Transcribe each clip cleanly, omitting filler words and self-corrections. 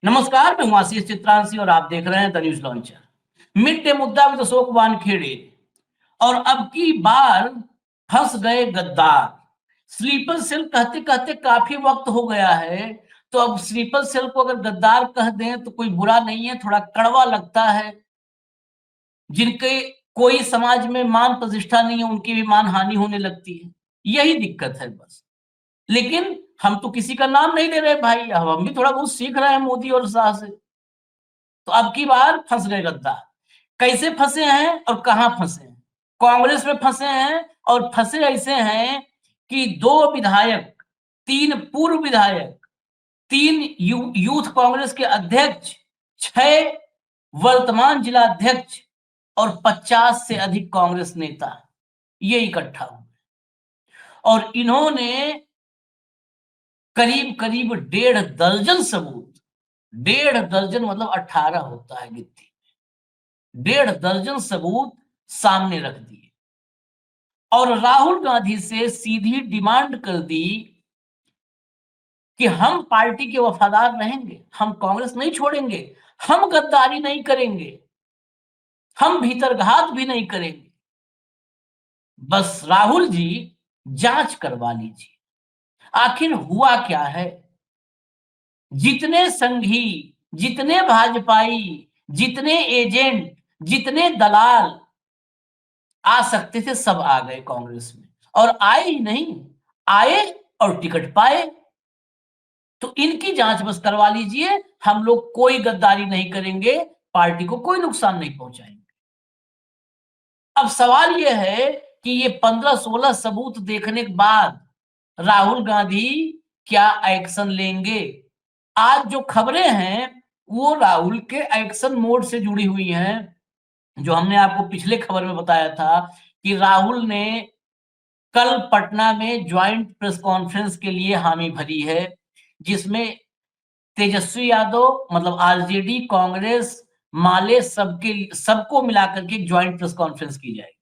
नमस्कार, मैं हूं आशीष चित्रांशी और आप देख रहे हैं the news launcher. Mid day मुद्दा विद अशोक वानखेड़े। और अब की बार फंस गए गद्दार। स्लीपर सेल कहते कहते काफी वक्त हो गया है, तो अब स्लीपर सेल को अगर गद्दार कह दें तो कोई बुरा नहीं है, थोड़ा कड़वा लगता है। जिनके कोई समाज में मान प्रतिष्ठा नहीं है, उनकी भी मान हानि होने लगती है। यही दिक्कत है बस। लेकिन हम तो किसी का नाम नहीं ले रहे भाई, अब हम भी थोड़ा बहुत सीख रहे हैं मोदी और शाह से। तो अब की बार फंस गए गद्दार। कैसे फंसे हैं और कहां फंसे हैं? कांग्रेस में फंसे हैं, और फंसे ऐसे हैं कि 2 विधायक, 3 पूर्व विधायक, 3 यूथ कांग्रेस के अध्यक्ष, 6 वर्तमान जिला अध्यक्ष और 50 से अधिक कांग्रेस नेता ये इकट्ठा हुए। और इन्होंने करीब करीब 1.5 दर्जन सबूत, 1.5 दर्जन मतलब 18 होता है गिनती, 1.5 दर्जन सबूत सामने रख दिए और राहुल गांधी से सीधी डिमांड कर दी कि हम पार्टी के वफादार रहेंगे, हम कांग्रेस नहीं छोड़ेंगे, हम गद्दारी नहीं करेंगे, हम भीतरघात भी नहीं करेंगे। बस राहुल जी जांच करवा लीजिए, आखिर हुआ क्या है। जितने संघी, जितने भाजपाई, जितने एजेंट, जितने दलाल आ सकते थे सब आ गए कांग्रेस में। और आए ही नहीं, आए और टिकट पाए। तो इनकी जांच बस करवा लीजिए, हम लोग कोई गद्दारी नहीं करेंगे, पार्टी को कोई नुकसान नहीं पहुंचाएंगे। अब सवाल यह है कि ये 15-16 सबूत देखने के बाद राहुल गांधी क्या एक्शन लेंगे। आज जो खबरें हैं वो राहुल के एक्शन मोड से जुड़ी हुई हैं। जो हमने आपको पिछले खबर में बताया था कि राहुल ने कल पटना में ज्वाइंट प्रेस कॉन्फ्रेंस के लिए हामी भरी है, जिसमें तेजस्वी यादव मतलब आरजेडी, कांग्रेस, माले सबको मिलाकर के ज्वाइंट प्रेस कॉन्फ्रेंस की जाएगी।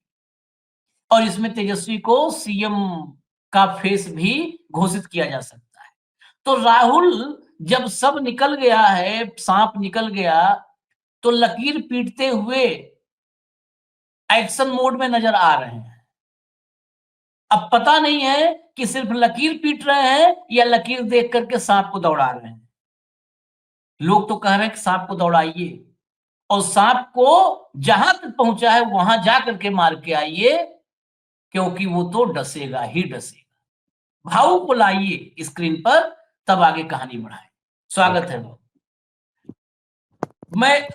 और इसमें तेजस्वी को सीएम का फेस भी घोषित किया जा सकता है। तो राहुल जब सब निकल गया है, सांप निकल गया, तो लकीर पीटते हुए एक्शन मोड में नजर आ रहे हैं। अब पता नहीं है कि सिर्फ लकीर पीट रहे हैं या लकीर देख करके सांप को दौड़ा रहे हैं। लोग तो कह रहे हैं कि सांप को दौड़ाइए और सांप को जहां तक पहुंचा है वहां जा करके मार के आइए, क्योंकि वो तो डसेगा ही डसेगा। भाव को लाइए स्क्रीन पर, तब आगे कहानी बढ़ाए। स्वागत है। मैं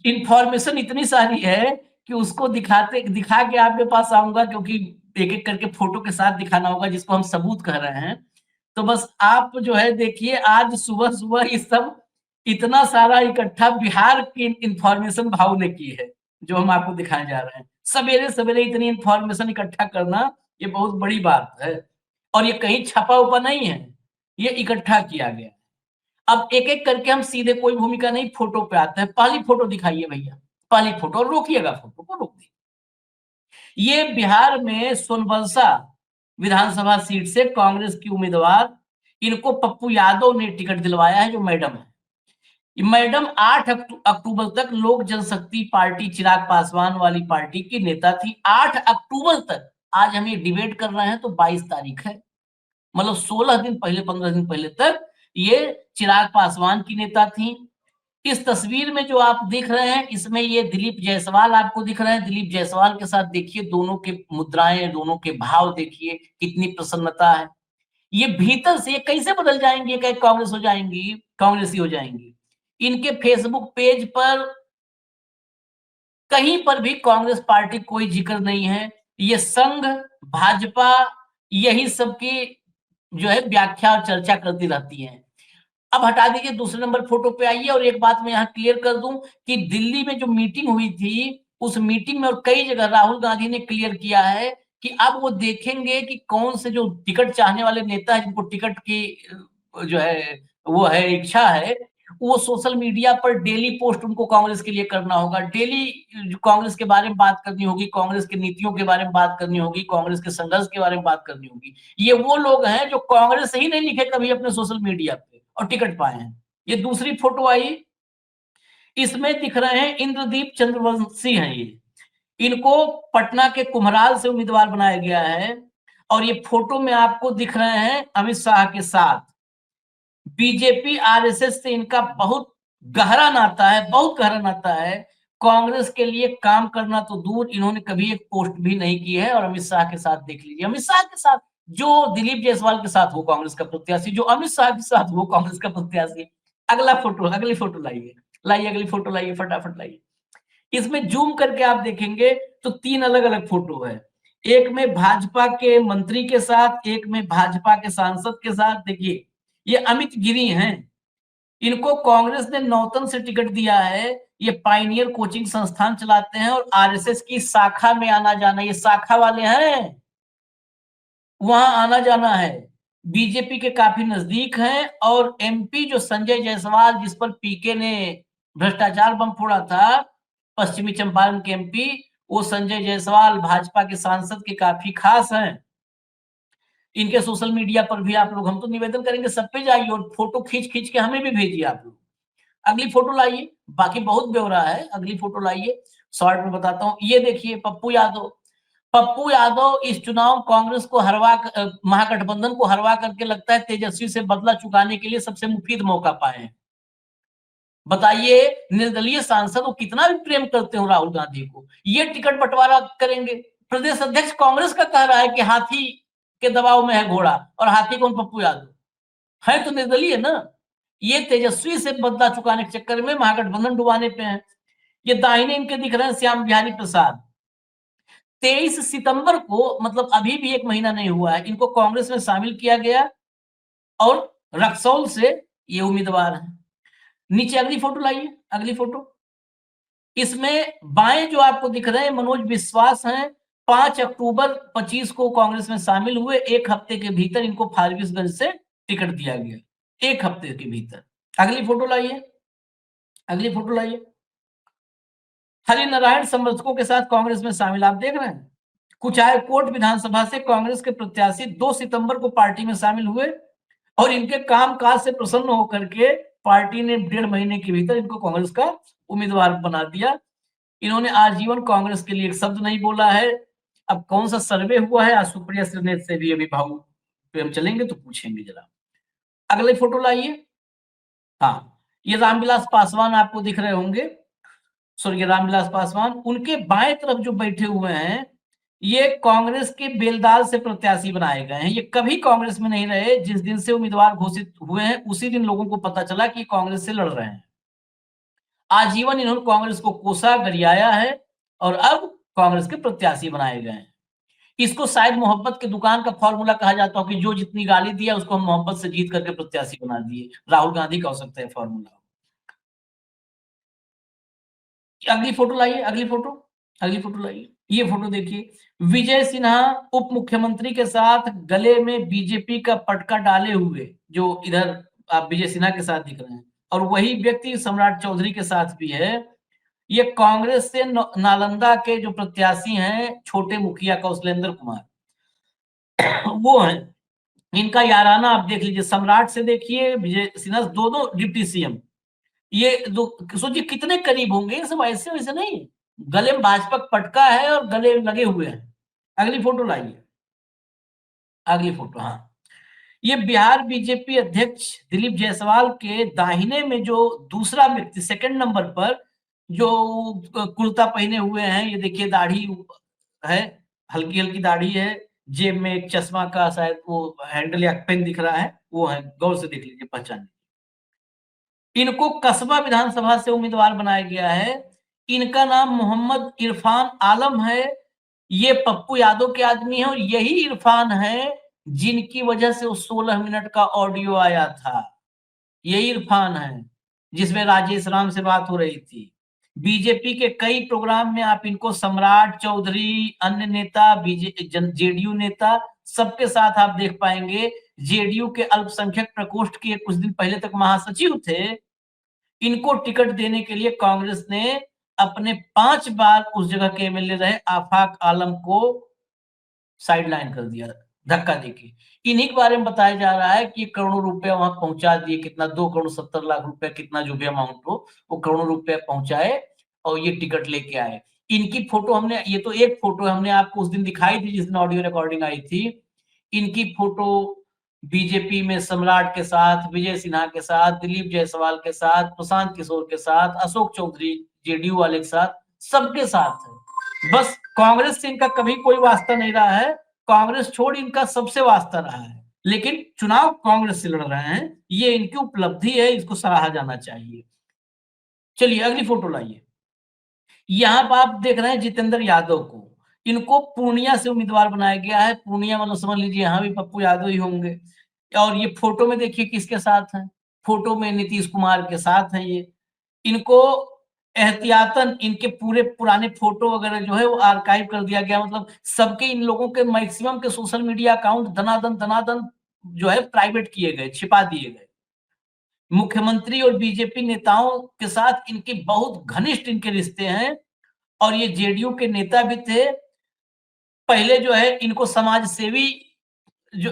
इंफॉर्मेशन इतनी सारी है कि उसको दिखा के आपके पास आऊंगा, क्योंकि एक एक करके फोटो के साथ दिखाना होगा जिसको हम सबूत कह रहे हैं। तो बस आप जो है देखिए, आज सुबह सुबह ये सब इतना सारा इकट्ठा बिहार की इंफॉर्मेशन भाव ने की है, जो हम आपको दिखाने जा रहे हैं। सवेरे सवेरे इतनी इंफॉर्मेशन इकट्ठा करना ये बहुत बड़ी बात है, और ये कहीं छपा उपा नहीं है, ये इकट्ठा किया गया। अब एक एक करके हम सीधे कोई भूमिका नहीं, फोटो पे आते हैं। पहली फोटो दिखाइए भैया, पहली फोटो, रोकिएगा, फोटो को रोक दीजिए। ये बिहार में सोनबरसा विधानसभा सीट से कांग्रेस की उम्मीदवार, इनको पप्पू यादव ने टिकट दिलवाया है, जो मैडम है। ये मैडम 8 अक्टूबर तक लोक जनशक्ति पार्टी, चिराग पासवान वाली पार्टी की नेता थी। 8 अक्टूबर तक, आज हम ये डिबेट कर रहे हैं तो 22 तारीख है, मतलब 16 दिन पहले, 15 दिन पहले तक ये चिराग पासवान की नेता थी। इस तस्वीर में जो आप देख रहे हैं, इसमें ये दिलीप जायसवाल आपको दिख रहे हैं। दिलीप जायसवाल के साथ देखिए, दोनों के मुद्राएं, दोनों के भाव देखिए, कितनी प्रसन्नता है। ये भीतर से ये कैसे बदल जाएंगे, कहीं कांग्रेस हो जाएंगी, कांग्रेसी हो जाएंगी। इनके फेसबुक पेज पर कहीं पर भी कांग्रेस पार्टी कोई जिक्र नहीं है। ये संघ, भाजपा, यही सबकी जो है व्याख्या और चर्चा करती रहती है। अब हटा दीजिए, दूसरे नंबर फोटो पे आइए। और एक बात मैं यहाँ क्लियर कर दूं कि दिल्ली में जो मीटिंग हुई थी, उस मीटिंग में और कई जगह राहुल गांधी ने क्लियर किया है कि अब वो देखेंगे कि कौन से जो टिकट चाहने वाले नेता है, जिनको टिकट की जो है वो है इच्छा है, वो सोशल मीडिया पर डेली पोस्ट उनको कांग्रेस के लिए करना होगा। डेली कांग्रेस के बारे में बात करनी होगी, कांग्रेस की नीतियों के बारे में बात करनी होगी, कांग्रेस के संघर्ष के बारे में बात करनी होगी। ये वो लोग हैं जो कांग्रेस ही नहीं लिखे कभी अपने सोशल मीडिया पे और टिकट पाए हैं। ये दूसरी फोटो आई, इसमें दिख रहे हैं इंद्रदीप चंद्रवंशी हैं ये। इनको पटना के कुम्हराल से उम्मीदवार बनाया गया है और ये फोटो में आपको दिख रहे हैं अमित शाह के साथ। बीजेपी आरएसएस से इनका बहुत गहरा नाता है, बहुत गहरा नाता है। कांग्रेस के लिए काम करना तो दूर, इन्होंने कभी एक पोस्ट भी नहीं की है। और अमित शाह के साथ देख लीजिए, अमित शाह के साथ जो दिलीप जायसवाल के साथ वो कांग्रेस का प्रत्याशी, जो अमित शाह के साथ वो कांग्रेस का प्रत्याशी। अगला फोटो, अगली फोटो लाइए, लाइए अगली फोटो लाइए, फटाफट लाइए। इसमें जूम करके आप देखेंगे तो 3 अलग-अलग फोटो है। एक में भाजपा के मंत्री के साथ, एक में भाजपा के सांसद के साथ। देखिए, ये अमित गिरी हैं। इनको कांग्रेस ने नौतन से टिकट दिया है। ये पायनियर कोचिंग संस्थान चलाते हैं और आरएसएस की शाखा में आना-जाना, ये शाखा वाले हैं, वहां आना-जाना है। बीजेपी के काफी नजदीक हैं और एमपी जो संजय जायसवाल, जिस पर पीके ने भ्रष्टाचार बम फोड़ा था, पश्चिमी चंपारण के एमपी, वो संजय जायसवाल भाजपा के सांसद के काफी खास हैं। इनके सोशल मीडिया पर भी आप लोग, हम तो निवेदन करेंगे सब पे जाइए और फोटो खींच-खींच के हमें भी भेजिए आप लोग। अगली फोटो लाइए, बाकी बहुत ब्यौरा है, अगली फोटो लाइए, शॉर्ट में बताता हूँ। ये देखिए पप्पू यादव, पप्पू यादव इस चुनाव कांग्रेस को महागठबंधन को हरवा करके लगता है तेजस्वी से बदला चुकाने के लिए सबसे मुफीद मौका पाए हैं। बताइए, निर्दलीय सांसद वो कितना भी प्रेम करते हो राहुल गांधी को, ये टिकट बंटवारा करेंगे। प्रदेश अध्यक्ष कांग्रेस का कह रहा है कि हाथी के दबाव में है घोड़ा, और हाथी कौन? पप्पू यादव है तो निर्दलीय ना। ये तेजस्वी से बदला चुकाने के चक्कर में महागठबंधन डुबाने पे हैं। ये दाहिने इनके दिख रहे हैं श्याम बिहारी प्रसाद। 23 सितंबर को, मतलब अभी भी 1 महीना नहीं हुआ है, इनको कांग्रेस में शामिल किया गया और रक्सौल से ये उम्मीदवार है। नीचे अगली फोटो लाइए, अगली फोटो। इसमें बाएं जो आपको दिख रहे हैं मनोज विश्वास हैं। 5 अक्टूबर 25 को कांग्रेस में शामिल हुए। 1 हफ्ते के भीतर इनको फारबिसगंज से टिकट दिया गया, 1 हफ्ते के भीतर। अगली फोटो लाइए, अगली फोटो लाइए। हरिनारायण समर्थकों के साथ कांग्रेस में शामिल, आप देख रहे हैं। कुचायकोट विधानसभा से कांग्रेस के प्रत्याशी 2 सितंबर को पार्टी में शामिल हुए और इनके कामकाज से प्रसन्न होकर के पार्टी ने 1.5 महीने के भीतर इनको कांग्रेस का उम्मीदवार बना दिया। इन्होंने आजीवन कांग्रेस के लिए एक शब्द नहीं बोला है। अब कौन सा सर्वे हुआ है, आज सुप्रिया श्रीनेत से भी अभी भाऊ पे हम चलेंगे तो पूछेंगे जरा। अगले फोटो लाइए। हाँ, ये रामविलास पासवान आपको दिख रहे होंगे, स्वर्गीय रामविलास पासवान। उनके बाएं तरफ जो बैठे हुए हैं, ये कांग्रेस के बेलदाल से प्रत्याशी बनाए गए हैं। ये कभी कांग्रेस में नहीं रहे। जिस दिन से उम्मीदवार घोषित हुए हैं उसी दिन लोगों को पता चला कि कांग्रेस से लड़ रहे हैं। आजीवन इन्होंने कांग्रेस को कोसा, गरियाया है और अब कांग्रेस के प्रत्याशी बनाए गए हैं। इसको शायद मोहब्बत की दुकान का फॉर्मूला कहा जाता हो कि जो जितनी गाली दिया उसको हम मोहब्बत से जीत करके प्रत्याशी बना दिए। राहुल गांधी का हो सकता है फॉर्मूला। अगली फोटो लाइए, अगली फोटो, अगली फोटो लाइए। ये फोटो देखिए, विजय सिन्हा उप मुख्यमंत्री के साथ गले में बीजेपी का पटका डाले हुए, जो इधर आप विजय सिन्हा के साथ दिख रहे हैं, और वही व्यक्ति सम्राट चौधरी के साथ भी है। ये कांग्रेस से नालंदा के जो प्रत्याशी हैं, छोटे मुखिया कौशलेंद्र कुमार, वो हैं। इनका याराना आप देख लीजिए, सम्राट से देखिए, विजय सिन्हा, दोनों डिप्टी सीएम। ये दो, सोचिए कितने करीब होंगे। ये सब ऐसे वैसे नहीं, गले में भाजपा पटका है और गले लगे हुए हैं। अगली फोटो लाइए, अगली फोटो। हाँ, ये बिहार बीजेपी अध्यक्ष दिलीप जायसवाल के दाहिने में जो दूसरा व्यक्ति, सेकंड नंबर पर जो कुर्ता पहने हुए हैं, ये देखिए दाढ़ी है, हल्की हल्की दाढ़ी है, जेब में एक चश्मा का शायद वो हैंडल या पेन दिख रहा है, वो है। गौर से देख लीजिए, पहचान। इनको कसबा विधानसभा से उम्मीदवार बनाया गया है। इनका नाम मोहम्मद इरफान आलम है। ये पप्पू यादव के आदमी है और यही इरफान है जिनकी वजह से उस 16 मिनट का ऑडियो आया था। यही इरफान है जिसमें राजेश राम से बात हो रही थी। बीजेपी के कई प्रोग्राम में आप इनको सम्राट चौधरी, अन्य नेता, जेडीयू नेता, सबके साथ आप देख पाएंगे। जेडीयू के अल्पसंख्यक प्रकोष्ठ के कुछ दिन पहले तक महासचिव थे। इनको टिकट देने के लिए कांग्रेस ने अपने 5 बार उस जगह के एमएलए रहे आफाक आलम को साइडलाइन कर दिया। धक्का देके। इन्हीं के बारे में बताया जा रहा है कि करोड़ों रुपया वहां पहुंचा दिए, कितना 2,70,00,000 रुपया, कितना जो भी अमाउंट हो वो करोड़ों रुपया पहुंचाए और ये टिकट लेके आए। इनकी फोटो हमने, ये तो एक फोटो हमने आपको उस दिन दिखाई थी जिस दिन ऑडियो रिकॉर्डिंग आई थी। इनकी फोटो बीजेपी में सम्राट के साथ, विजय सिन्हा के साथ, दिलीप जायसवाल के साथ, प्रशांत किशोर के साथ, अशोक चौधरी जेडीयू वाले के साथ, सबके साथ है। बस कांग्रेस से इनका कभी कोई वास्ता नहीं रहा है, कांग्रेस छोड़ इनका सबसे वास्ता रहा है, लेकिन चुनाव कांग्रेस से लड़ रहे हैं, ये इनकी उपलब्धि है, इसको सराहा जाना चाहिए। चलिए अगली फोटो लाइए। यहाँ पर आप देख रहे हैं जितेंद्र यादव को, इनको पूर्णिया से उम्मीदवार बनाया गया है। पूर्णिया मतलब समझ लीजिए यहाँ भी पप्पू यादव ही होंगे। और ये फोटो में देखिए किसके साथ है, फोटो में नीतीश कुमार के साथ है ये। इनको एहतियातन इनके पूरे पुराने फोटो वगैरह जो है वो आर्काइव कर दिया गया, मतलब सबके इन लोगों के मैक्सिमम के सोशल मीडिया अकाउंट दनादन जो है प्राइवेट किए गए, छिपा दिए गए। मुख्यमंत्री और बीजेपी नेताओं के साथ इनके बहुत घनिष्ठ इनके रिश्ते हैं और ये जेडीयू के नेता भी थे। पहले जो है इनको समाज सेवी जो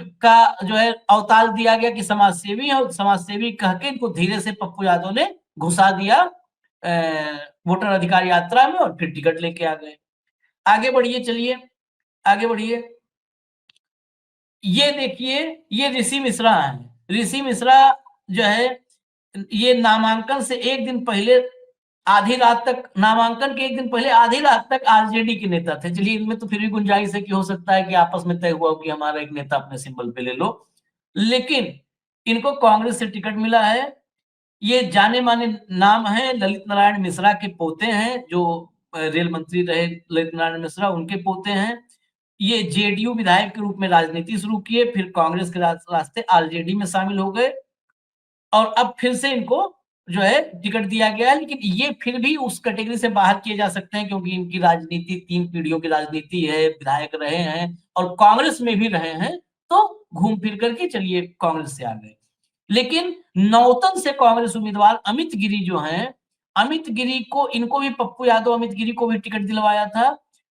है अवतार दिया गया कि समाज सेवी है, और समाज सेवी कह के इनको धीरे से पप्पू यादव ने घुसा दिया वोटर अधिकार यात्रा में और फिर टिकट लेके आ गए। आगे बढ़िए, चलिए आगे बढ़िए। ये देखिए, ये ऋषि मिश्रा है। ऋषि मिश्रा जो है ये नामांकन से एक दिन पहले आधी रात तक, नामांकन के एक दिन पहले आधी रात तक आरजेडी के नेता थे। चलिए इनमें तो फिर भी गुंजाइश है कि हो सकता है कि आपस में तय हुआ हो कि हमारा एक नेता अपने सिंबल पे ले लो, लेकिन इनको कांग्रेस से टिकट मिला है। ये जाने माने नाम है, ललित नारायण मिश्रा के पोते हैं, जो रेल मंत्री रहे ललित नारायण मिश्रा, उनके पोते हैं। ये जेडीयू विधायक के रूप में राजनीति शुरू किए, फिर कांग्रेस के रास्ते आरजेडी में शामिल हो गए और अब फिर से इनको जो है टिकट दिया गया है। लेकिन ये फिर भी उस कैटेगरी से बाहर किए जा सकते हैं क्योंकि इनकी राजनीति 3 पीढ़ियों की राजनीति है, विधायक रहे हैं और कांग्रेस में भी रहे हैं, तो घूम फिर करके चलिए कांग्रेस से आ गए। लेकिन नौतन से कांग्रेस उम्मीदवार अमित गिरी जो हैं, अमित गिरी को, इनको भी पप्पू यादव अमित गिरी को भी टिकट दिलवाया था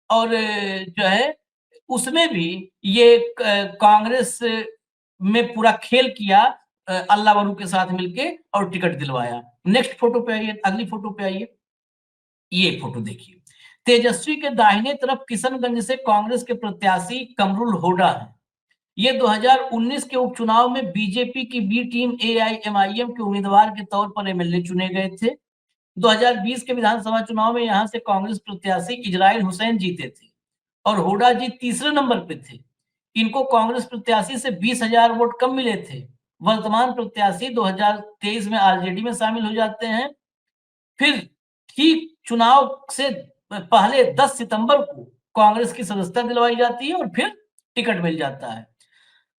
और जो है उसमें भी ये कांग्रेस में पूरा खेल किया अल्लाह बरू के साथ मिलके और टिकट दिलवाया। नेक्स्ट फोटो पे आइए, अगली फोटो पे आइए। ये फोटो देखिए, तेजस्वी के दाहिने तरफ किशनगंज से कांग्रेस के प्रत्याशी कमरुल होडा है। ये 2019 के उपचुनाव में बीजेपी की बी टीम एआईएमआईएम के उम्मीदवार के तौर पर एमएलए चुने गए थे। 2020 के विधानसभा चुनाव में यहां से कांग्रेस प्रत्याशी इजराइल हुसैन जीते थे और हुडा जी तीसरे नंबर पे थे। इनको कांग्रेस प्रत्याशी से 20,000 वोट कम मिले थे। वर्तमान प्रत्याशी 2023 में आरजेडी में शामिल हो जाते हैं। फिर ठीक चुनाव से पहले 10 सितंबर को कांग्रेस की सदस्यता दिलवाई जाती है और फिर टिकट मिल जाता है।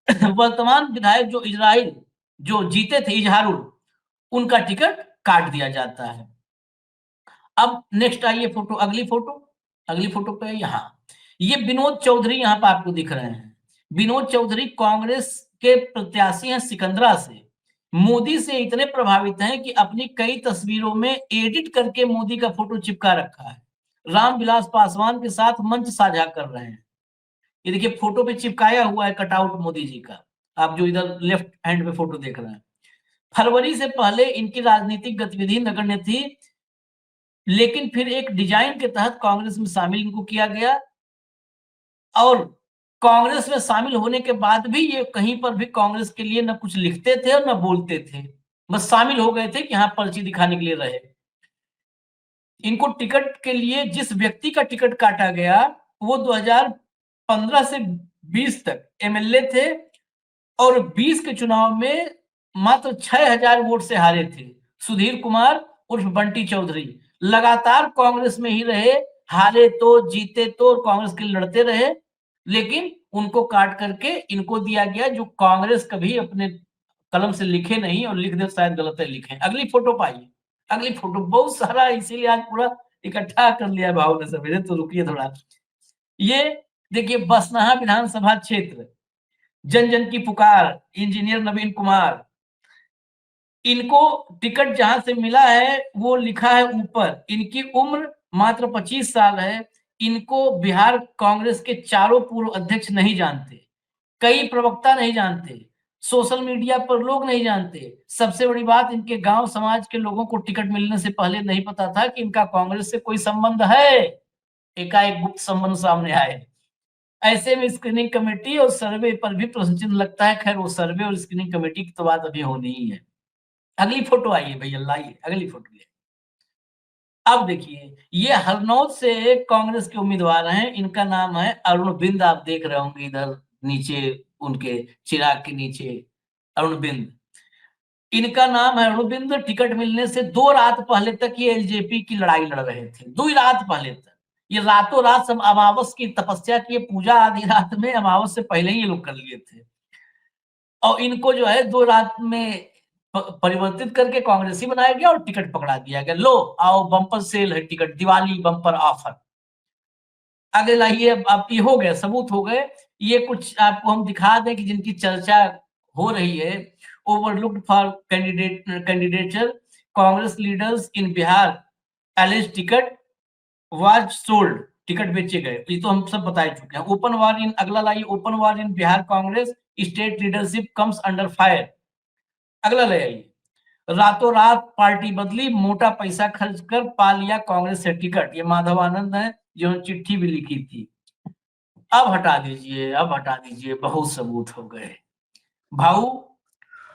वर्तमान विधायक जो इजराइल जो जीते थे, इजहारुल, उनका टिकट काट दिया जाता है। अब नेक्स्ट आइए फोटो, अगली फोटो पे यहाँ ये विनोद चौधरी यहाँ पे आपको दिख रहे हैं। विनोद चौधरी कांग्रेस के प्रत्याशी हैं सिकंदरा से। मोदी से इतने प्रभावित हैं कि अपनी कई तस्वीरों में एडिट करके मोदी का फोटो चिपका रखा है। रामविलास पासवान के साथ मंच साझा कर रहे हैं। ये देखिए फोटो पे चिपकाया हुआ है कटआउट मोदी जी का, आप जो इधर लेफ्ट हैंड पे फोटो देख रहे हैं। फरवरी से पहले इनकी राजनीतिक गतिविधि नगण्य थी, लेकिन फिर एक डिजाइन के तहत कांग्रेस में शामिल इनको किया गया और कांग्रेस में शामिल होने के बाद भी ये कहीं पर भी कांग्रेस के लिए न कुछ लिखते थे और न बोलते थे, बस शामिल हो गए थे कि हाँ पर्ची दिखाने के लिए रहे। इनको टिकट के लिए जिस व्यक्ति का टिकट काटा गया वो 2015 से 20 तक एमएलए थे और 20 के चुनाव में मात्र 6,000 वोट से हारे थे। सुधीर कुमार उर्फ बंटी चौधरी लगातार कांग्रेस में ही रहे, हारे तो जीते तो कांग्रेस के लिए लड़ते रहे, लेकिन उनको काट करके इनको दिया गया जो कांग्रेस कभी अपने कलम से लिखे नहीं और लिख दे शायद गलत है लिखे। अगली फोटो पाइए, अगली फोटो बहुत सारा इसीलिए आज पूरा इकट्ठा कर लिया भाव ने सवेरे, तो रुकिए थोड़ा। ये देखिए बसनाहा विधानसभा क्षेत्र, जन जन की पुकार, इंजीनियर नवीन कुमार, इनको टिकट जहां से मिला है वो लिखा है ऊपर, इनकी उम्र मात्र 25 साल है। इनको बिहार कांग्रेस के चारों पूर्व अध्यक्ष नहीं जानते। कई प्रवक्ता नहीं जानते, सोशल मीडिया पर लोग नहीं जानते। सबसे बड़ी बात, इनके गांव समाज के लोगों को टिकट मिलने से पहले नहीं पता था कि इनका कांग्रेस से कोई संबंध है। एकाएक गुप्त संबंध सामने आए। ऐसे में स्क्रीनिंग कमेटी और सर्वे पर भी प्रश्न चिन्ह लगता है। खैर, वो सर्वे और स्क्रीनिंग कमेटी की तो बात अभी होनी ही है। अगली फोटो आइए भैया, लाइए अगली फोटो ले। अब देखिए, ये हरनौत से कांग्रेस के उम्मीदवार हैं। इनका नाम है अरुण बिंद। आप देख रहे होंगे इधर नीचे, उनके चिराग के नीचे अरुण बिंद। इनका नाम है अरुण बिंद। टिकट मिलने से 2 रात पहले तक ये एलजेपी की लड़ाई लड़ रहे थे। 2 रात पहले तक ये रातों रात सब अमावस की तपस्या की, पूजा आधी रात में, अमावस से पहले ही ये लोग कर लिए थे। और इनको जो है 2 रात में परिवर्तित करके कांग्रेसी बनाया गया और टिकट पकड़ा दिया गया। लो आओ, बम्पर सेल है टिकट, दिवाली बम्पर ऑफर। आगे लाइए। अब ये हो गए, सबूत हो गए। ये कुछ आपको हम दिखा दें कि जिनकी चर्चा हो रही है। Overlooked for candidature, Congress leaders in Bihar, alleges ticket was sold, ticket बेचे गए। ये तो हम सब बता चुके हैं। ओपन वॉर इन, अगला लाइए, open war in Bihar Congress, state leadership comes under fire. अगला ले आइए। रातों रात पार्टी बदली, मोटा पैसा खर्च कर पा लिया कांग्रेस से टिकट। ये माधव आनंद है, जिन्होंने चिट्ठी भी लिखी थी। अब हटा दीजिए, अब हटा दीजिए, बहुत सबूत हो गए भाऊ।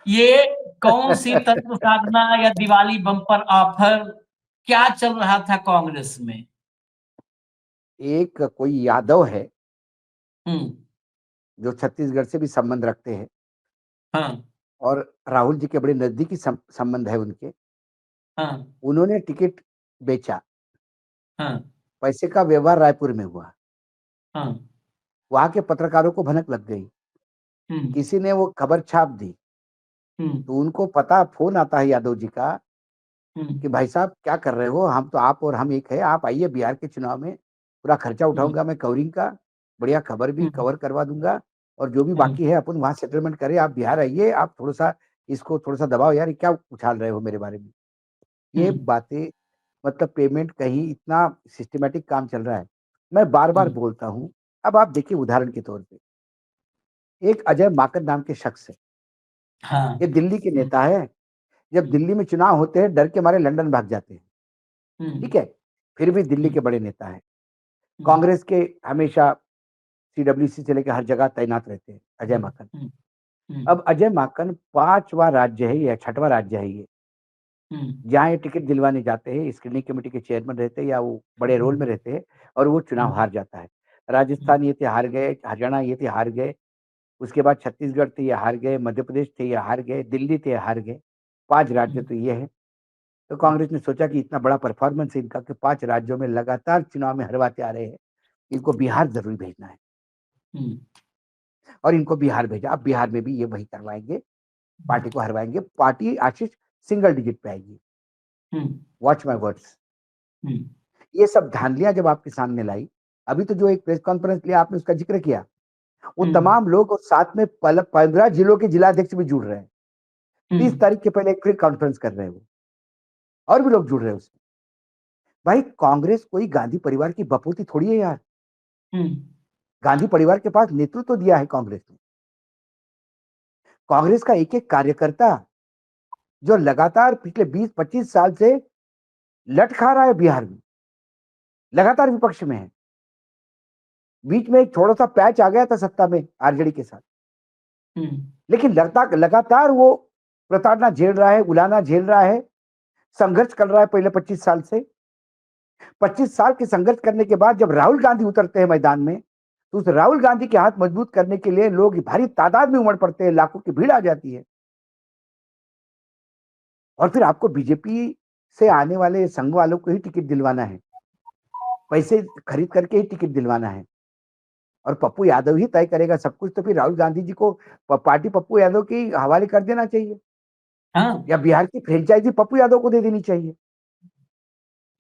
ये कौन सी तंत्र साधना या दिवाली बम्पर ऑफर, क्या चल रहा था कांग्रेस में? एक कोई यादव है हम्म। जो छत्तीसगढ़ से भी संबंध रखते हैं हाँ और राहुल जी के बड़े नजदीकी संबंध है उनके। हाँ उन्होंने टिकट बेचा। हाँ पैसे का व्यवहार रायपुर में हुआ। हाँ। वहां के पत्रकारों को भनक लग गई। हम्म किसी ने वो खबर छाप दी हम्म तो उनको पता, फोन आता है यादव जी का हम्म कि भाई साहब क्या कर रहे हो, हम तो आप और हम एक है, आप आइए बिहार के चुनाव में, पूरा खर्चा हम्म उठाऊंगा मैं कवरिंग का, बढ़िया खबर भी हम्म कवर करवा दूंगा, और जो भी हम्म बाकी है अपन वहां सेटलमेंट करें, आप बिहार आइए, आप थोड़ा सा इसको थोड़ा सा दबाओ यार, ये क्या उछाल रहे हो मेरे बारे में। ये हम्म बातें, मतलब पेमेंट कहीं इतना सिस्टमेटिक काम चल रहा है। मैं बार बार हम्म। बोलता हूं। अब आप देखिए उदाहरण के तौर पे, एक अजय माकन नाम के शख्स है। हाँ। ये दिल्ली के हम्म नेता है। जब हम्म दिल्ली में चुनाव होते हैं डर के मारे लंदन भाग जाते हैं। हम्म ठीक है, फिर भी दिल्ली हम्म के बड़े नेता है। हम्म कांग्रेस के हमेशा सीडब्ल्यूसी से लेकर हर जगह तैनात रहते हैं अजय माकन। हम्म हम्म अब अजय माकन 5वां राज्य है या 6वां राज्य है ये, हम्म जहाँ ये टिकट दिलवाने जाते हैं, स्क्रीनिंग कमेटी के चेयरमैन रहते हैं या वो बड़े रोल में रहते हैं, और वो चुनाव हार जाता है। राजस्थान ये थे हार गए, हरियाणा ये थे हार गए, उसके बाद छत्तीसगढ़ थे ये हार गए, मध्य प्रदेश थे ये हार गए, दिल्ली थे हार गए। 5 राज्य तो ये है। तो कांग्रेस ने सोचा कि इतना बड़ा परफॉर्मेंस है इनका कि 5 राज्यों में लगातार चुनाव में हरवाते आ रहे हैं, इनको बिहार जरूर भेजना है। हम्म और इनको बिहार भेजा। अब बिहार में भी ये वही करवाएंगे, पार्टी को हरवाएंगे। पार्टी आशीष सिंगल डिजिट पे आएगी। हम्म वॉच माय वर्ड्स। हम्म ये सब धांधलियां जब आपके सामने लाई, अभी तो जो एक प्रेस कॉन्फ्रेंस लिया आपने उसका जिक्र किया, वो हम्म तमाम लोग और साथ में 15 जिलों के जिलाध्यक्ष भी जुड़ रहे हैं। 30 हम्म तारीख के पहले एक फिर कॉन्फ्रेंस कर रहे हैं वो, और भी लोग जुड़ रहे हैं उसमें। भाई कांग्रेस कोई गांधी परिवार की बपूती थोड़ी है यार। हम्म गांधी परिवार के पास नेतृत्व दिया है कांग्रेस ने। कांग्रेस का एक एक कार्यकर्ता जो लगातार पिछले 20-25 साल से लट खा रहा है बिहार में, लगातार विपक्ष में है। बीच में एक थोड़ा सा पैच आ गया था सत्ता में आरजेडी के साथ, हम्म लेकिन लगातार वो प्रताड़ना झेल रहा है, उलाना झेल रहा है, संघर्ष कर रहा है पहले 25 साल से। 25 साल के संघर्ष करने के बाद जब राहुल गांधी उतरते हैं मैदान में, तो उस राहुल गांधी के हाथ मजबूत करने के लिए लोग भारी तादाद में उमड़ पड़ते हैं, लाखों की भीड़ आ जाती है। और फिर आपको बीजेपी से आने वाले संघ वालों को ही टिकट दिलवाना है, पैसे खरीद करके ही टिकट दिलवाना है, और पप्पू यादव ही तय करेगा सब कुछ। तो फिर राहुल गांधी जी को पार्टी पप्पू यादव के हवाले कर देना चाहिए, हाँ या बिहार की फ्रेंचाइजी पप्पू यादव को दे देनी चाहिए।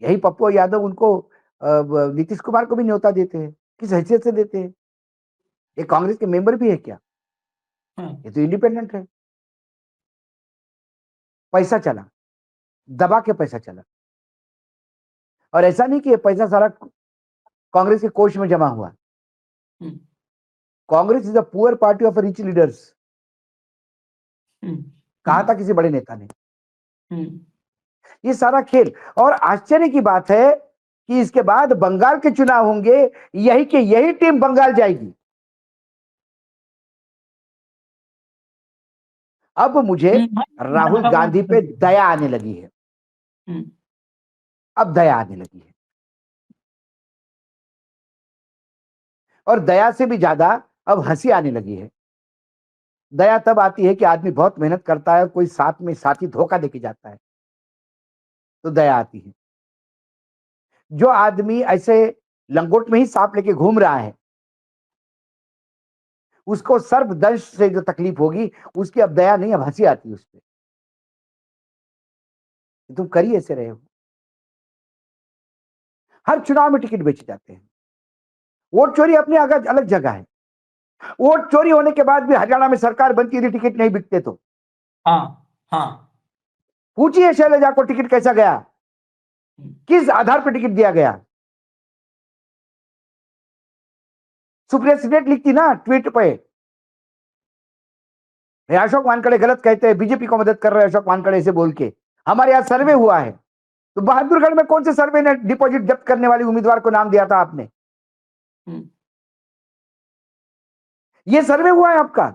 यही पप्पू यादव उनको नीतीश कुमार को भी न्योता देते हैं। किस हैसियत से देते हैं? ये कांग्रेस के मेंबर भी है क्या? हाँ ये तो इंडिपेंडेंट है। पैसा चला, दबा के पैसा चला, और ऐसा नहीं कि ये पैसा सारा कांग्रेस के कोष में जमा हुआ। Hmm Congress is a poor party of rich leaders, कहा था किसी बड़े नेता ने। ये सारा खेल, और आश्चर्य की बात है कि इसके बाद बंगाल के चुनाव होंगे, यही के यही टीम बंगाल जाएगी। अब मुझे राहुल गांधी पे दया आने लगी है, अब दया आने लगी है, और दया से भी ज्यादा अब हंसी आने लगी है। दया तब आती है कि आदमी बहुत मेहनत करता है, कोई साथ में साथी धोखा देके जाता है, तो दया आती है। जो आदमी ऐसे लंगोट में ही सांप लेके घूम रहा है, उसको सर्पदंश से जो तकलीफ होगी, उसकी अब दया नहीं, अब हंसी आती है उस पर। तुम कर ही ऐसे रहे हो। हर चुनाव में टिकट बेचे जाते हैं। वोट चोरी अपनी अलग अलग जगह है। वोट चोरी होने के बाद भी हरियाणा में सरकार बनती थी, टिकट नहीं बिकते तो। हाँ हाँ, पूछिए शैलजा को टिकट कैसा गया, किस आधार पर टिकट दिया गया। सुप्रिया सीनेट लिखती ना ट्वीट पे, अशोक वानखड़े गलत कहते हैं, बीजेपी को मदद कर रहे हैं अशोक वानखड़े से बोल के। हमारे यहां सर्वे हुआ है, तो बहादुरगढ़ में कौन से सर्वे ने डिपॉजिट जब्त करने वाली उम्मीदवार को नाम दिया था आपने? ये सर्वे हुआ है आपका,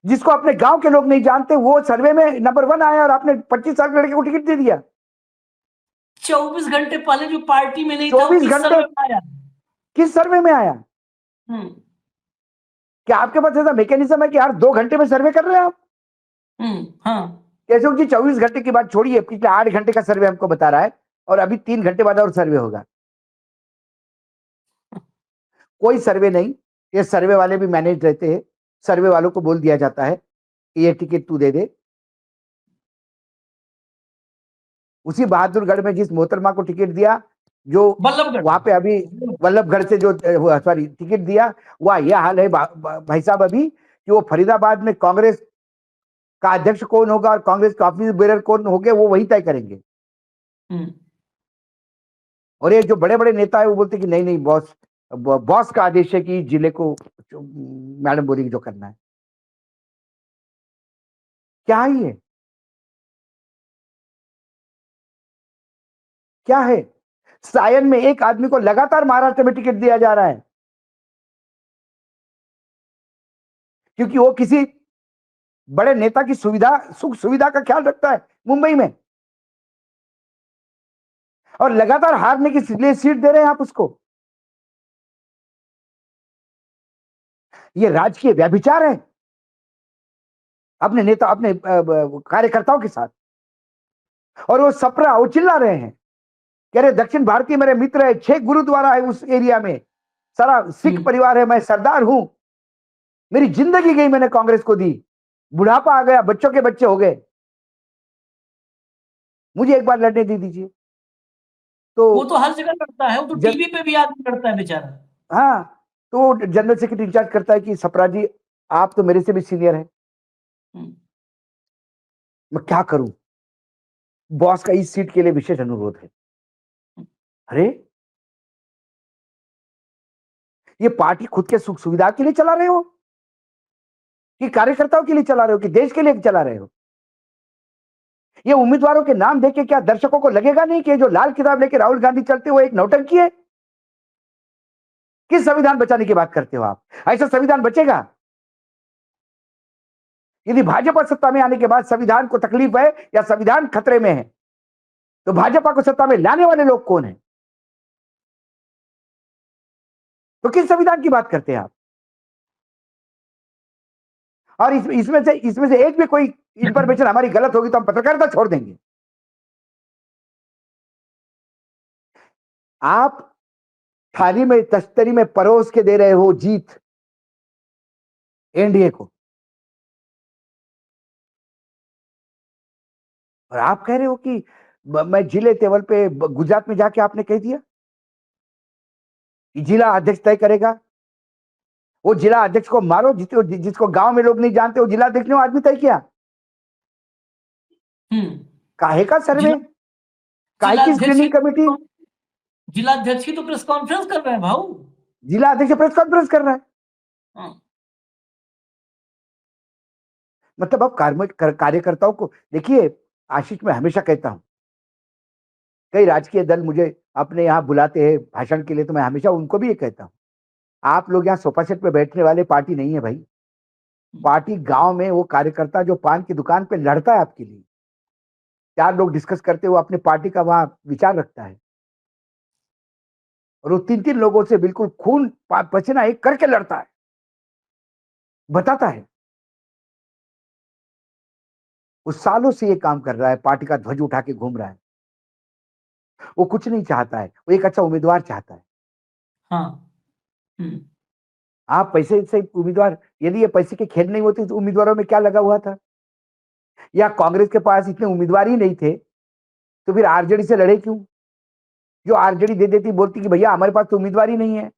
जिसको अपने गांव के लोग नहीं जानते, वो सर्वे में नंबर 1 आया, और आपने 25 साल के लड़के को टिकट दे दिया। 24 घंटे पहले जो पार्टी में नहीं था, वो 24 किस घंटे सर्वे में आया? किस सर्वे में आया? क्या आपके पास ऐसा मैकेनिज्म है कि यार 2 घंटे में सर्वे कर रहे हैं आप? हाँ, केशव जी 24 घंटे की बात छोड़िए, पिछले 8 घंटे का सर्वे हमको बता रहा है, और अभी 3 घंटे बाद और सर्वे होगा। कोई सर्वे नहीं, ये सर्वे वाले भी मैनेज रहते हैं। सर्वे वालों को बोल दिया जाता है कि ये टिकट तू दे दे। उसी बहादुरगढ़ में जिस मोहतरमा को टिकट दिया, जो वहां पे अभी वल्लभगढ़ से जो सॉरी टिकट दिया, वह यह हाल है भाई साहब अभी, कि वो फरीदाबाद में कांग्रेस का अध्यक्ष कौन होगा और कांग्रेस का ऑफिस बेरर कौन होंगे, वो वही तय करेंगे। और ये जो बड़े बड़े नेता है, वो बोलते कि नहीं नहीं बॉस, बॉस का आदेश है कि जिले को मैडम बोलेगी जो करना है। क्या है ये, क्या है? सायन में एक आदमी को लगातार महाराष्ट्र में टिकट दिया जा रहा है, क्योंकि वो किसी बड़े नेता की सुविधा सुख सुविधा का ख्याल रखता है मुंबई में, और लगातार हारने की लिए सीट दे रहे हैं आप उसको। ये राजकीय व्यभिचार है अपने नेता, अपने कार्यकर्ताओं के साथ। और वो सपरा, वो चिल्ला रहे हैं, कह रहे दक्षिण भारतीय मेरे मित्र है, 6 गुरुद्वारा है उस एरिया में, सारा सिख परिवार है, मैं सरदार हूं, मेरी जिंदगी गई मैंने कांग्रेस को दी, बुढ़ापा आ गया, बच्चों के बच्चे हो गए, मुझे एक बार लड़ने दे दीजिए। तो वो तो हर जगह करता है, वो तो टीवी पे भी आदमी करता है बेचारा। हाँ, तो जनरल सेक्रेटरी इंचार्ज करता है कि सपरा जी आप तो मेरे से भी सीनियर है, मैं क्या करूं, बॉस का इस सीट के लिए विशेष अनुरोध है। अरे ये पार्टी खुद के सुख सुविधा के लिए चला रहे हो कि कार्यकर्ताओं के लिए चला रहे हो कि देश के लिए चला रहे हो? ये उम्मीदवारों के नाम देके क्या दर्शकों को लगेगा नहीं कि जो लाल किताब लेके राहुल गांधी चलते हो एक नौटंकी है? किस संविधान बचाने की बात करते हो आप? ऐसा संविधान बचेगा? यदि भाजपा सत्ता में आने के बाद संविधान को तकलीफ है या संविधान खतरे में है, तो भाजपा को सत्ता में लाने वाले लोग कौन है? तो किस संविधान की बात करते हैं आप? और इसमें से एक भी कोई इंफॉर्मेशन हमारी गलत होगी तो हम पत्रकारिता छोड़ देंगे। आप थाली में तश्तरी में परोस के दे रहे हो जीत एनडीए को, और आप कह रहे हो कि मैं जिले लेवल पे गुजरात में जाके आपने कह दिया कि जिला अध्यक्ष तय करेगा। वो जिला अध्यक्ष को मारो, जिसको गांव में लोग नहीं जानते, वो जिला अध्यक्ष ने आदमी तय किया। काहे का सर्वे, काहे की स्क्रीनिंग कमेटी? जिलाध्यक्ष की तो प्रेस कॉन्फ्रेंस कर रहे हैं भाऊ। जिला अध्यक्ष प्रेस कॉन्फ्रेंस कर रहा है। हाँ, मतलब अब कार्यकर्ताओं को देखिए, आशीष, मैं हमेशा कहता हूं, कई राजकीय दल मुझे अपने यहाँ बुलाते हैं भाषण के लिए, तो मैं हमेशा उनको भी ये कहता हूं, आप लोग यहाँ सोफा सेट पे बैठने वाले पार्टी नहीं है भाई। पार्टी गांव में वो कार्यकर्ता जो पान की दुकान पे लड़ता है आपके लिए, 4 लोग डिस्कस करते हुए अपने पार्टी का वहां विचार रखता है, और वो 3-3 लोगों से बिल्कुल खून पसीना एक करके लड़ता है, बताता है। वो सालों से ये काम कर रहा है, पार्टी का ध्वज उठा के घूम रहा है। वो कुछ नहीं चाहता है, वो एक अच्छा उम्मीदवार चाहता है। हाँ। हम्म, आप पैसे से उम्मीदवार, यदि ये पैसे के खेल नहीं होते तो उम्मीदवारों में क्या लगा हुआ था? या कांग्रेस के पास इतने उम्मीदवार ही नहीं थे तो फिर आरजेडी से लड़े क्यों? जो आरजेडी दे देती, बोलती कि भैया हमारे पास तो उम्मीदवार ही नहीं है,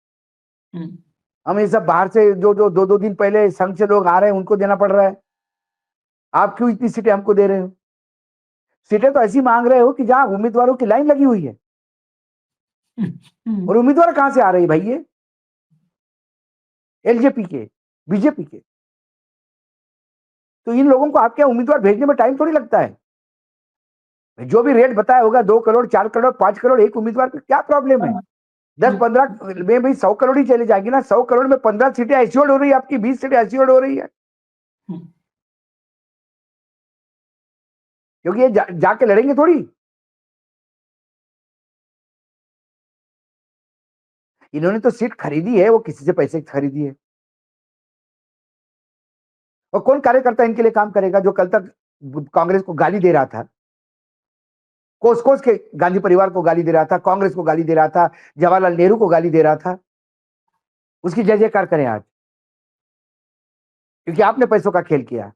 हम्म, हमें सब बाहर से जो जो 2-2 दिन पहले संघ से लोग आ रहे हैं उनको देना पड़ रहा है। आप क्यों इतनी सीटें हमको दे रहे हो? सीटें तो ऐसी मांग रहे हो कि जहां उम्मीदवारों की लाइन लगी हुई है, हम्म, हम्म, और उम्मीदवार कहां से आ रहे हैं भाई? ये एलजेपी के, बीजेपी के। तो इन लोगों को आपके उम्मीदवार भेजने में टाइम थोड़ी लगता है। जो भी रेट बताया होगा, 2 करोड़, 4 करोड़, 5 करोड़ एक उम्मीदवार पे, क्या प्रॉब्लम है? 10-15 में भाई 100 करोड़ ही चली जाएगी ना। 100 करोड़ में 15 सीटें एश्योर्ड हो रही है आपकी, 20 सीटें एश्योर्ड हो रही है, हम्म, क्योंकि ये जाके लड़ेंगे थोड़ी। इन्होंने तो सीट खरीदी है, वो किसी से पैसे खरीदी है। और कौन कार्यकर्ता इनके लिए काम करेगा जो कल तक कांग्रेस को गाली दे रहा था, कोस कोस के गांधी परिवार को गाली दे रहा था, कांग्रेस को गाली दे रहा था, जवाहरलाल नेहरू को गाली दे रहा था, उसकी जय जयकार करें आज, क्योंकि आपने पैसों का खेल किया।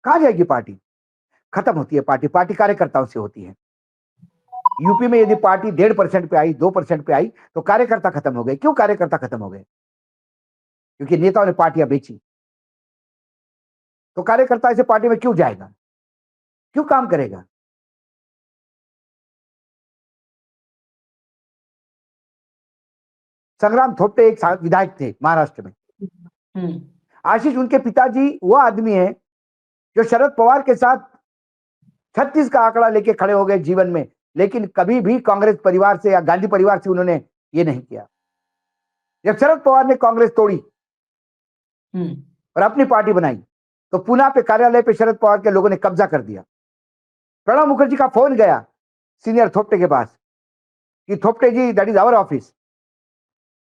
कहां जाएगी पार्टी? खत्म होती है पार्टी, पार्टी कार्यकर्ताओं से होती है। यूपी में यदि पार्टी 1.5% पे आई, 2% पे आई, तो कार्यकर्ता खत्म हो गए। क्यों कार्यकर्ता खत्म हो गए? क्योंकि नेताओं ने पार्टियां बेची। तो कार्यकर्ता ऐसे पार्टी में क्यों जाएगा? क्यों काम करेगा? संग्राम थोपटे एक विधायक थे महाराष्ट्र में। हम्म, आशीष, उनके पिताजी वो आदमी है जो शरद पवार के साथ 36 का आंकड़ा लेके खड़े हो गए जीवन में, लेकिन कभी भी कांग्रेस परिवार से या गांधी परिवार से उन्होंने ये नहीं किया। जब शरद पवार ने कांग्रेस तोड़ी हम्म, और अपनी पार्टी बनाई, तो पुणे पे कार्यालय पे शरद पवार के लोगों ने कब्जा कर दिया। प्रणब मुखर्जी का फोन गया सीनियर थोपटे के पास कि Thopte ji, that is our office.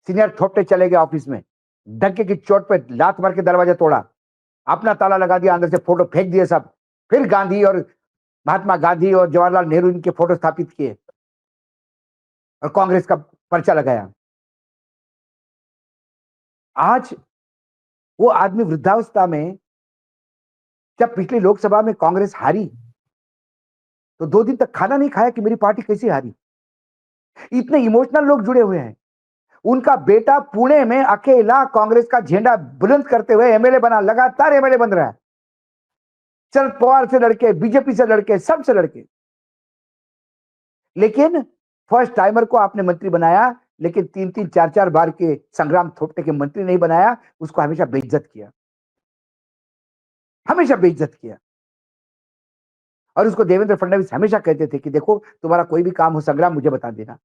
Senior Thopte चले गए ऑफिस में, धक्के की चोट पे लात मार के दरवाजा तोड़ा, अपना ताला लगा दिया, अंदर से फोटो फेंक दिए सब। फिर गांधी और महात्मा गांधी और जवाहरलाल नेहरू इनके फोटो स्थापित किए और कांग्रेस का पर्चा लगाया। आज वो आदमी वृद्धावस्था में, जब पिछली लोकसभा में कांग्रेस हारी तो 2 दिन तक खाना नहीं खाया कि मेरी पार्टी कैसे हारी। इतने इमोशनल लोग जुड़े हुए हैं। उनका बेटा पुणे में अकेला कांग्रेस का झंडा बुलंद करते हुए एमएलए बना, लगातार एमएलए बन रहा है, शरद पवार से लड़के, बीजेपी से लड़के, सबसे लड़के। लेकिन फर्स्ट टाइमर को आपने मंत्री बनाया, लेकिन 3-3, 4-4 बार के संग्राम थोपटे के मंत्री नहीं बनाया, उसको हमेशा बेइज्जत किया, हमेशा बेइज्जत किया। और उसको देवेंद्र फडणवीस हमेशा कहते थे कि देखो, तुम्हारा कोई भी काम हो संग्राम, मुझे बता देना,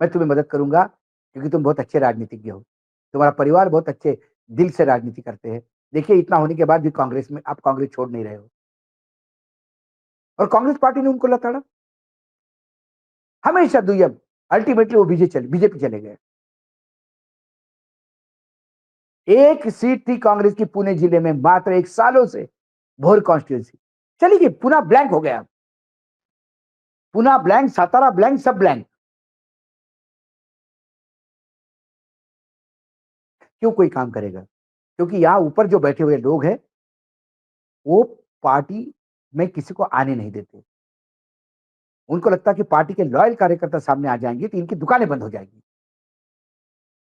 मैं तुम्हें मदद करूंगा, क्योंकि तुम बहुत अच्छे राजनीतिज्ञ हो, तुम्हारा परिवार बहुत अच्छे दिल से राजनीति करते हैं। देखिए, इतना होने के बाद भी कांग्रेस में आप कांग्रेस छोड़ नहीं रहे हो, और कांग्रेस पार्टी ने उनको लताड़ा हमेशा दुय्यम। अल्टीमेटली वो बीजेपी चले गए। एक सीट थी कांग्रेस की पुणे जिले में, मात्र 1 सालों से, भोर कॉन्स्टिट्यूंसी चली गई। पुनः ब्लैंक हो गया, पुनः ब्लैंक, सातारा ब्लैंक, सब ब्लैंक। क्यों कोई काम करेगा? क्योंकि यहां ऊपर जो बैठे हुए लोग हैं, वो पार्टी में किसी को आने नहीं देते। उनको लगता है कि पार्टी के लॉयल कार्यकर्ता सामने आ जाएंगे तो इनकी दुकानें बंद हो जाएंगी,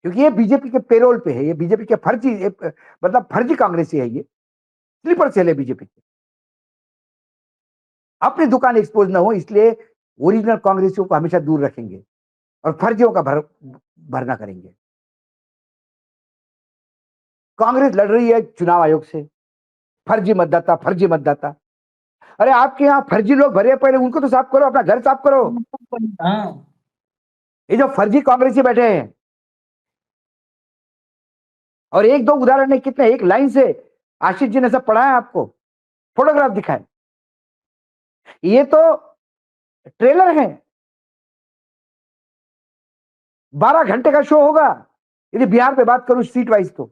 क्योंकि ये बीजेपी के पेरोल पे है, ये बीजेपी के फर्जी, मतलब फर्जी कांग्रेसी है, ये स्लीपर सेल है बीजेपी के। अपनी दुकान एक्सपोज ना हो, इसलिए ओरिजिनल कांग्रेसियों को हमेशा दूर रखेंगे। और फर्जियों का भरना करेंगे। कांग्रेस लड़ रही है चुनाव आयोग से, फर्जी मतदाता, फर्जी मतदाता। अरे आपके यहाँ फर्जी लोग भरे, पहले उनको तो साफ करो, अपना घर साफ करो। हाँ, ये जो फर्जी कांग्रेसी बैठे हैं, और एक दो उदाहरण नहीं, कितने, एक लाइन से आशीष जी ने सब पढ़ा है आपको, फोटोग्राफ दिखाए। ये तो ट्रेलर है, 12 घंटे का शो होगा यदि बिहार पे बात करूं सीट वाइज तो।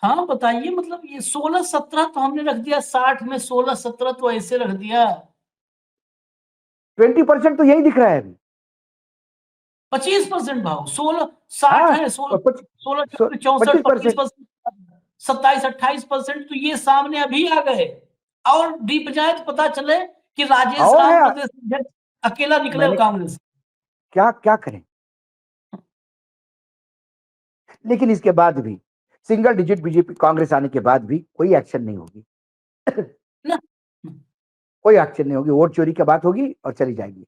हाँ बताइए, मतलब ये 16-17 तो हमने रख दिया, 60 में 16-17 तो ऐसे रख दिया। 20% तो यही दिख रहा है अभी। 25% भाव, 16-60 हाँ, है, 16 64 25%। 25%, 27-28% तो ये सामने अभी आ गए। और डीप जाए तो पता चले कि राजेश और राम है, प्रदेश अध्यक्ष अकेला निकले हो मैंने कांग्रेस। क्या क्या करें। लेकिन इसके बाद भी सिंगल डिजिट बीजेपी कांग्रेस आने के बाद भी कोई एक्शन नहीं होगी। ना, कोई एक्शन नहीं होगी, वोट चोरी की बात होगी और चली जाएगी।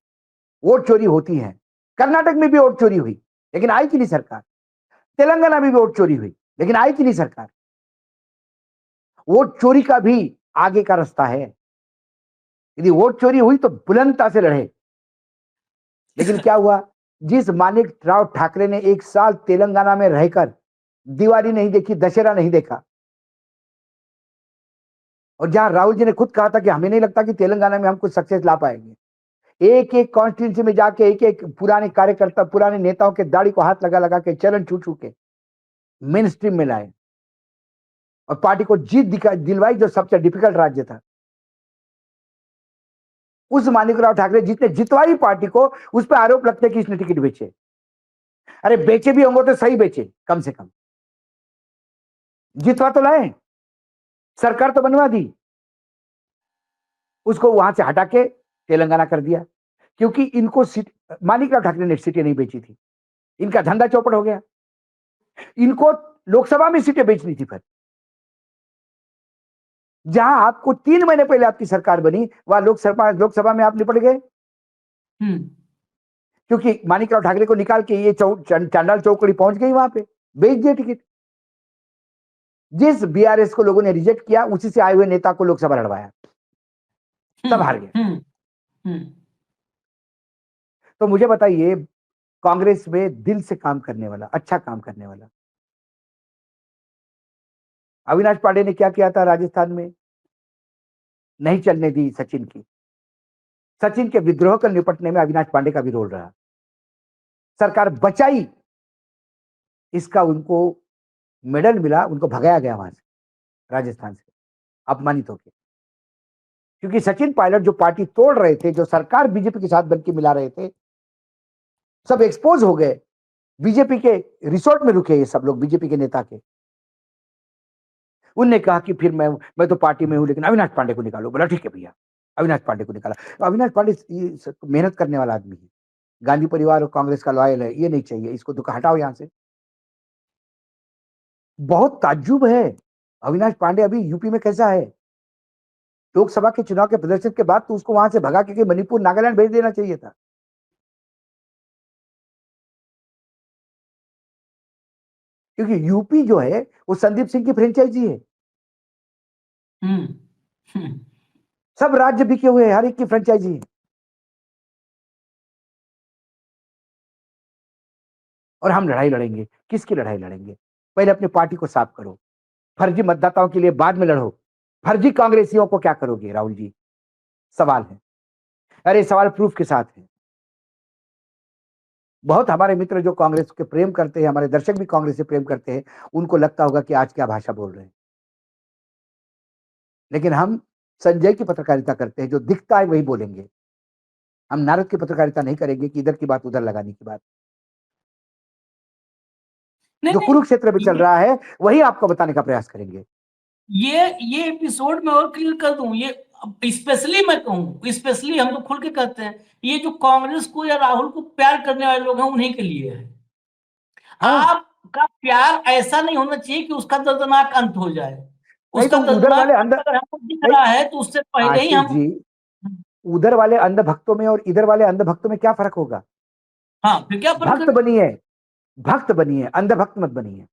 वोट चोरी होती है, कर्नाटक में भी वोट चोरी हुई, लेकिन आई कि नहीं सरकार। तेलंगाना में भी वोट चोरी हुई, लेकिन आई कि नहीं सरकार। वोट चोरी का भी आगे का रास्ता है। यदि वोट चोरी हुई तो बुलंदता से लड़े। लेकिन क्या हुआ, जिस मानिक राव ठाकरे ने 1 साल तेलंगाना में रहकर दिवाली नहीं देखी, दशहरा नहीं देखा, और जहां राहुल जी ने खुद कहा था कि हमें नहीं लगता कि तेलंगाना में हम कुछ सक्सेस ला पाएंगे, एक एक कॉन्स्टिट्यूंसी में जाके एक एक पुराने कार्यकर्ता, पुराने नेताओं के दाढ़ी को हाथ लगा लगा के, चरण छू छू के मेन स्ट्रीम में लाए और पार्टी को जीत दिलवाई, जो सबसे डिफिकल्ट राज्य था। उस मानिकराव ठाकरे जितने जितवाई पार्टी को, उस पर आरोप लगते कि इसने टिकट बेचे। अरे बेचे भी होंगे तो सही बेचे, कम से कम जितवा तो लाए, सरकार तो बनवा दी। उसको वहां से हटा के तेलंगाना कर दिया, क्योंकि इनको मानिकराव ठाकरे ने सीटें नहीं बेची थी, इनका धंधा चौपट हो गया। इनको लोकसभा में सीटें बेचनी थी, फिर जहां आपको 3 महीने पहले आपकी सरकार बनी, वहां लोकसभा में आप निपट गए, क्योंकि मानिकराव ठाकरे को निकाल के ये चांडाल चौकड़ी पहुंच गई, वहां पे बेच दिए टिकट। जिस बीआरएस को लोगों ने रिजेक्ट किया, उसी से आए हुए नेता को लोकसभा लड़वाया, सब हार गए। तो मुझे बताइए, कांग्रेस में दिल से काम करने वाला, अच्छा काम करने वाला, अविनाश पांडे ने क्या किया था राजस्थान में, नहीं चलने दी सचिन की। सचिन के विद्रोह कर निपटने में अविनाश पांडे का भी रोल रहा, सरकार बचाई, इसका उनको मेडल मिला, उनको भगाया गया वहां से, राजस्थान से, अपमानित होकर। क्योंकि सचिन पायलट जो पार्टी तोड़ रहे थे, जो सरकार बीजेपी के साथ बनकर मिला रहे थे, सब एक्सपोज हो गए। बीजेपी के रिसोर्ट में रुके ये सब लोग, बीजेपी के नेता के। उनने कहा कि फिर मैं तो पार्टी में हूं, लेकिन अविनाश पांडे को निकालो। बोला ठीक है भैया, अविनाश पांडे को निकाला। अविनाश पांडे मेहनत करने वाला आदमी है, गांधी परिवार और कांग्रेस का लॉयल है, ये नहीं चाहिए इसको, तो हटाओ यहां से। बहुत ताज्जुब है, अविनाश पांडे अभी यूपी में कैसा है। लोकसभा के चुनाव के प्रदर्शन के बाद तो उसको वहां से भगा के मणिपुर, नागालैंड भेज देना चाहिए था। क्योंकि यूपी जो है वो संदीप सिंह की फ्रेंचाइजी है। सब राज्य बिके हुए हैं, हर एक की फ्रेंचाइजी है। और हम लड़ाई लड़ेंगे, किसकी लड़ाई लड़ेंगे, पहले अपनी पार्टी को साफ करो, फर्जी मतदाताओं के लिए बाद में लड़ो। फर्जी कांग्रेसियों को क्या करोगे राहुल जी, सवाल है। अरे सवाल प्रूफ के साथ है। बहुत हमारे मित्र जो कांग्रेस के प्रेम करते हैं, हमारे दर्शक भी कांग्रेस से प्रेम करते हैं, उनको लगता होगा कि आज क्या भाषा बोल रहे हैं। लेकिन हम संजय की पत्रकारिता करते हैं, जो दिखता है वही बोलेंगे। हम नारद की पत्रकारिता नहीं करेंगे कि इधर की बात उधर लगाने की बात। नहीं जो नहीं, कुरुक्षेत्र में चल रहा है वही आपको बताने का प्रयास करेंगे। ये एपिसोड में और क्लियर कर दूं, ये स्पेशली मैं कहूं, स्पेशली हम तो खुल के कहते हैं, ये जो कांग्रेस को या राहुल को प्यार करने वाले लोग हैं उन्हीं के लिए है। हाँ, आपका प्यार ऐसा नहीं होना चाहिए कि उसका दर्दनाक अंत हो जाए। नहीं उसका तो उधर दर्दनाक वाले अंत अंदर, अगर हमको दिख नहीं रहा है तो उससे पहले ही आशीष हम। जी, उधर वाले अंध भक्तों में और इधर वाले अंध भक्तों में क्या फर्क होगा। हाँ, फिर क्या फर्क भक्त बनिए, भक्त बनिए, अंध भक्त मत बनिए।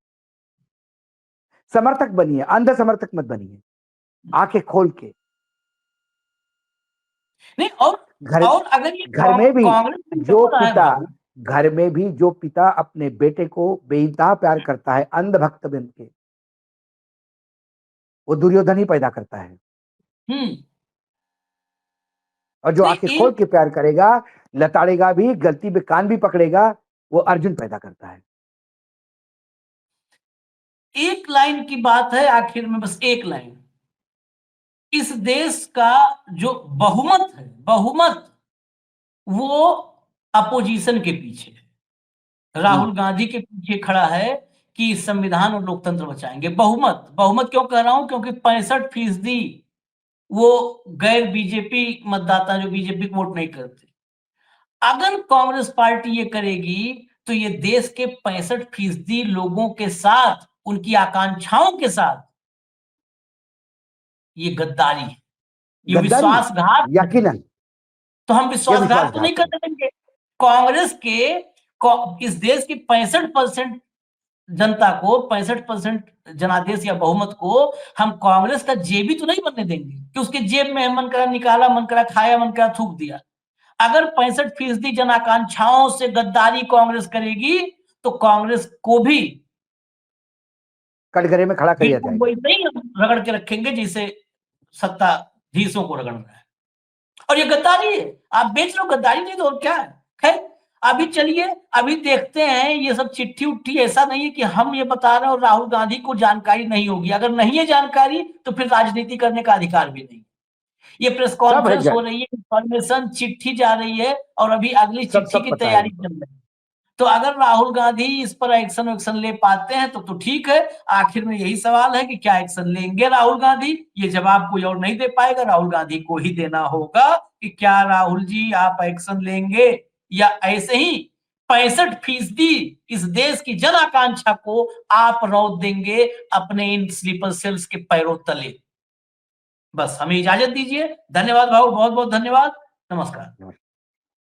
समर्थक बनिए, अंध समर्थक मत बनिए। आंखें खोल के। नहीं, और अगर ये घर में भी कांग्रेस में जो हो रहा है पिता भाई, घर में भी जो पिता अपने बेटे को बेइंतहा प्यार करता है अंध भक्त बन के, वो दुर्योधन ही पैदा करता है। हम्म और जो नहीं, आंखें खोल के प्यार करेगा, लताड़ेगा भी, गलती में कान भी पकड़ेगा, वो अर्जुन पैदा करता है। एक लाइन की बात है आखिर में, बस एक लाइन। इस देश का जो बहुमत है, बहुमत वो अपोजिशन के पीछे है, राहुल गांधी के पीछे खड़ा है कि संविधान और लोकतंत्र बचाएंगे। बहुमत, बहुमत क्यों कह रहा हूं? क्योंकि 65% वो गैर बीजेपी मतदाता, जो बीजेपी को वोट नहीं करते। अगर कांग्रेस पार्टी ये करेगी तो ये देश के 65% लोगों के साथ, उनकी आकांक्षाओं के साथ, ये गद्दारी है, ये गद्दारी है, विश्वासघात है। यकीनन तो हम ये विश्वासघात तो नहीं विश्वासघात कर है। देंगे कांग्रेस के। इस देश की 65% जनता को, 65% जनादेश या बहुमत को हम कांग्रेस का जेबी तो नहीं बनने देंगे कि उसके जेब में मन करा निकाला, मन करा खाया, मन करा थूक दिया। अगर 65% जन आकांक्षाओं से गद्दारी कांग्रेस करेगी तो कांग्रेस को भी कटघरे में खड़ा कर दिया बिल्कुल जाएगा। वैसे ही हम रगड़ के रखेंगे जैसे सत्ताधीशों को रगड़ रहा है। और ये गद्दारी है, आप बेच लो, गद्दारी नहीं तो और क्या है। खैर, अभी चलिए, अभी देखते हैं। ये सब चिट्ठी उट्ठी ऐसा नहीं है कि हम ये बता रहे हैं और राहुल गांधी को जानकारी नहीं होगी। अगर नहीं है जानकारी तो फिर राजनीति करने का अधिकार भी नहीं। ये प्रेस सब है कॉन्फ्रेंस हो रही है, इंफॉर्मेशन चिट्ठी जा रही है और अभी अगली सब चिट्ठी सब की पता है तैयारी उनको। चल रही है। तो अगर राहुल गांधी इस पर एक्शन वैक्शन ले पाते हैं तो ठीक है। आखिर में यही सवाल है कि क्या एक्शन लेंगे राहुल गांधी? ये जवाब कोई और नहीं दे पाएगा, राहुल गांधी को ही देना होगा कि क्या राहुल जी आप एक्शन लेंगे या ऐसे ही 65% इस देश की जन आकांक्षा को आप रौंद देंगे अपने इन स्लीपर सेल्स के पैरों तले। बस हमें इजाजत दीजिए। धन्यवाद भाऊ, बहुत बहुत धन्यवाद। नमस्कार।